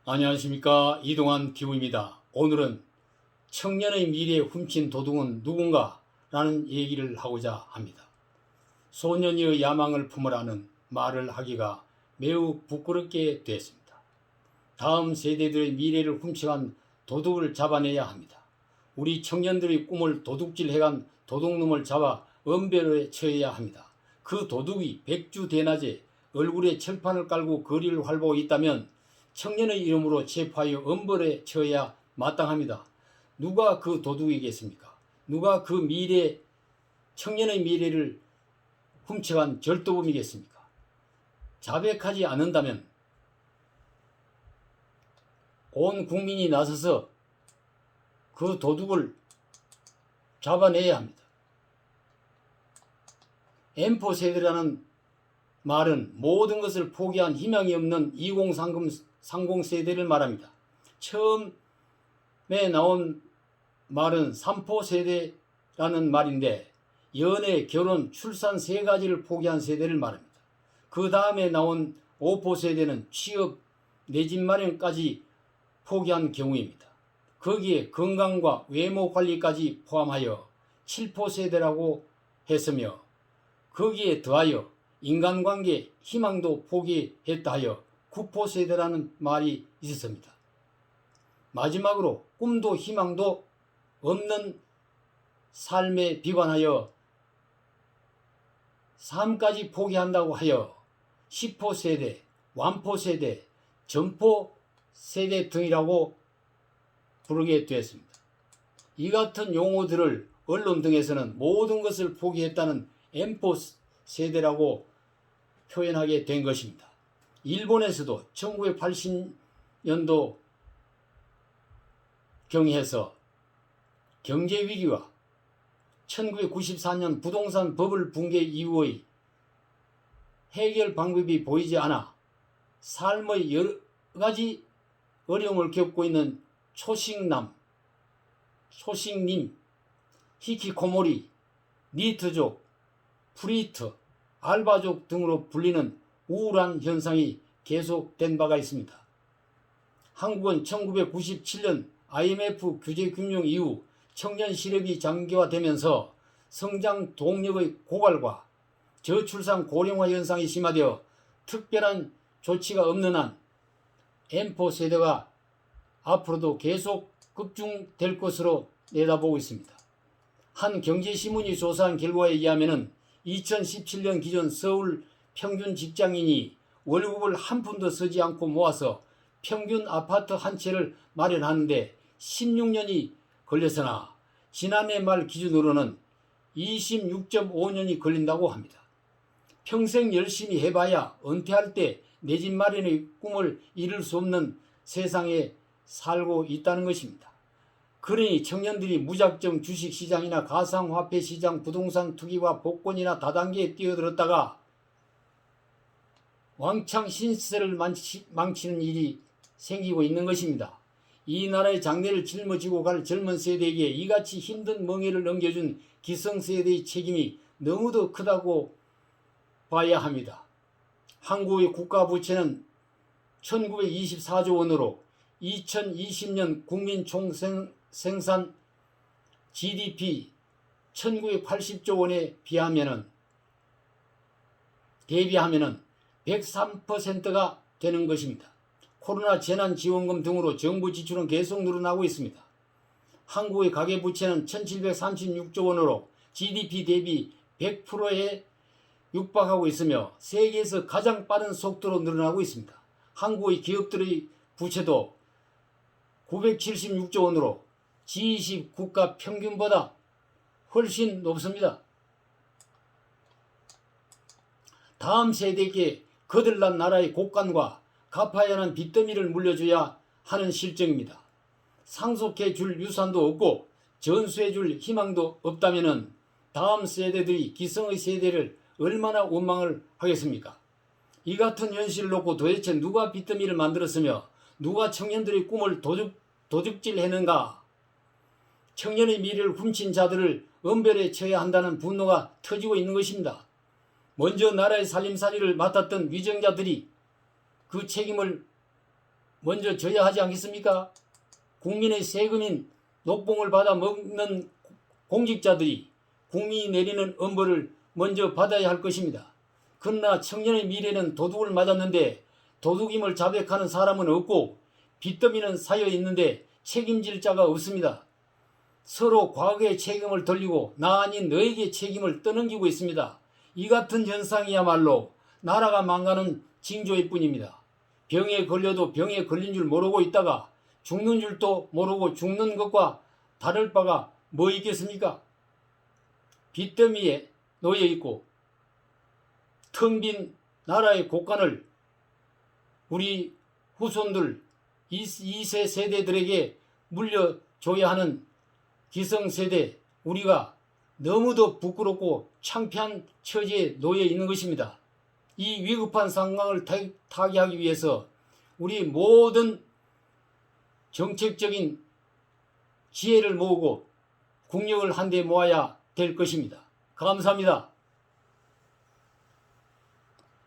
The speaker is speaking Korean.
안녕하십니까, 이동환 기부입니다. 오늘은 청년의 미래에 훔친 도둑은 누군가 라는 얘기를 하고자 합니다. 소년이의 야망을 품으라는 말을 하기가 매우 부끄럽게 됐습니다. 다음 세대들의 미래를 훔쳐간 도둑을 잡아내야 합니다. 우리 청년들의 꿈을 도둑질해간 도둑놈을 잡아 엄벌에 처해야 합니다. 그 도둑이 백주대낮에 얼굴에 철판을 깔고 거리를 활보하고 있다면 청년의 이름으로 체포하여 엄벌에 처해야 마땅합니다. 누가 그 도둑이겠습니까? 누가 그 청년의 미래를 훔쳐간 절도범이겠습니까? 자백하지 않는다면 온 국민이 나서서 그 도둑을 잡아내야 합니다. M4세대라는 말은 모든 것을 포기한 희망이 없는 2030 세대를 말합니다. 처음에 나온 말은 3포 세대라는 말인데 연애, 결혼, 출산 세 가지를 포기한 세대를 말합니다. 그 다음에 나온 5포 세대는 취업, 내 집 마련까지 포기한 경우입니다. 거기에 건강과 외모 관리까지 포함하여 7포 세대라고 했으며 거기에 더하여 인간관계, 희망도 포기했다 하여 9포 세대라는 말이 있었습니다. 마지막으로 꿈도 희망도 없는 삶에 비관하여 삶까지 포기한다고 하여 10포 세대, 완포 세대, 점포 세대 등이라고 부르게 되었습니다. 이 같은 용어들을 언론 등에서는 모든 것을 포기했다는 M4 세대라고 표현하게 된 것입니다. 일본에서도 1980년도 경에서 경제위기와 1994년 부동산 버블 붕괴 이후의 해결 방법이 보이지 않아 삶의 여러 가지 어려움을 겪고 있는 초식님, 히키코모리, 니트족, 프리트, 알바족 등으로 불리는 우울한 현상이 계속된 바가 있습니다. 한국은 1997년 IMF 규제금융 이후 청년 실업이 장기화되면서 성장 동력의 고갈과 저출산 고령화 현상이 심화되어 특별한 조치가 없는 한 M4 세대가 앞으로도 계속 급증될 것으로 내다보고 있습니다. 한 경제신문이 조사한 결과에 의하면 2017년 기준 서울 평균 직장인이 월급을 한 푼도 쓰지 않고 모아서 평균 아파트 한 채를 마련하는데 16년이 걸렸으나 지난해 말 기준으로는 26.5년이 걸린다고 합니다. 평생 열심히 해봐야 은퇴할 때 내 집 마련의 꿈을 이룰 수 없는 세상에 살고 있다는 것입니다. 그러니 청년들이 무작정 주식시장이나 가상화폐시장, 부동산 투기와 복권이나 다단계에 뛰어들었다가 왕창 신세를 망치는 일이 생기고 있는 것입니다. 이 나라의 장래를 짊어지고 갈 젊은 세대에게 이같이 힘든 멍해를 넘겨준 기성세대의 책임이 너무도 크다고 봐야 합니다. 한국의 국가부채는 1924조 원으로 2020년 국민 총생산 GDP 1980조 원에 대비하면 103%가 되는 것입니다. 코로나 재난지원금 등으로 정부 지출은 계속 늘어나고 있습니다. 한국의 가계부채는 1736조 원으로 GDP 대비 100%에 육박하고 있으며 세계에서 가장 빠른 속도로 늘어나고 있습니다. 한국의 기업들의 부채도 976조 원으로 G20 국가 평균보다 훨씬 높습니다. 다음 세대에게 거들난 나라의 곳간과 갚아야 하는 빚더미를 물려줘야 하는 실정입니다. 상속해 줄 유산도 없고 전수해 줄 희망도 없다면 다음 세대들이 기성의 세대를 얼마나 원망을 하겠습니까? 이 같은 현실을 놓고 도대체 누가 빚더미를 만들었으며 누가 청년들의 꿈을 도둑질했는가? 청년의 미래를 훔친 자들을 엄벌에 처해야 한다는 분노가 터지고 있는 것입니다. 먼저 나라의 살림살이를 맡았던 위정자들이 그 책임을 먼저 져야 하지 않겠습니까? 국민의 세금인 녹봉을 받아 먹는 공직자들이 국민이 내리는 엄벌을 먼저 받아야 할 것입니다. 그러나 청년의 미래는 도둑을 맞았는데 도둑임을 자백하는 사람은 없고 빚더미는 쌓여 있는데 책임질 자가 없습니다. 서로 과거의 책임을 돌리고 나 아닌 너에게 책임을 떠넘기고 있습니다. 이 같은 현상이야말로 나라가 망가는 징조일 뿐입니다. 병에 걸려도 병에 걸린 줄 모르고 있다가 죽는 줄도 모르고 죽는 것과 다를 바가 뭐 있겠습니까? 빚더미에 놓여 있고 텅 빈 나라의 곳간을 우리 후손들 2세 세대들에게 물려줘야 하는 기성세대 우리가 너무도 부끄럽고 창피한 처지에 놓여 있는 것입니다. 이 위급한 상황을 타개하기 위해서 우리 모든 정책적인 지혜를 모으고 국력을 한데 모아야 될 것입니다. 감사합니다.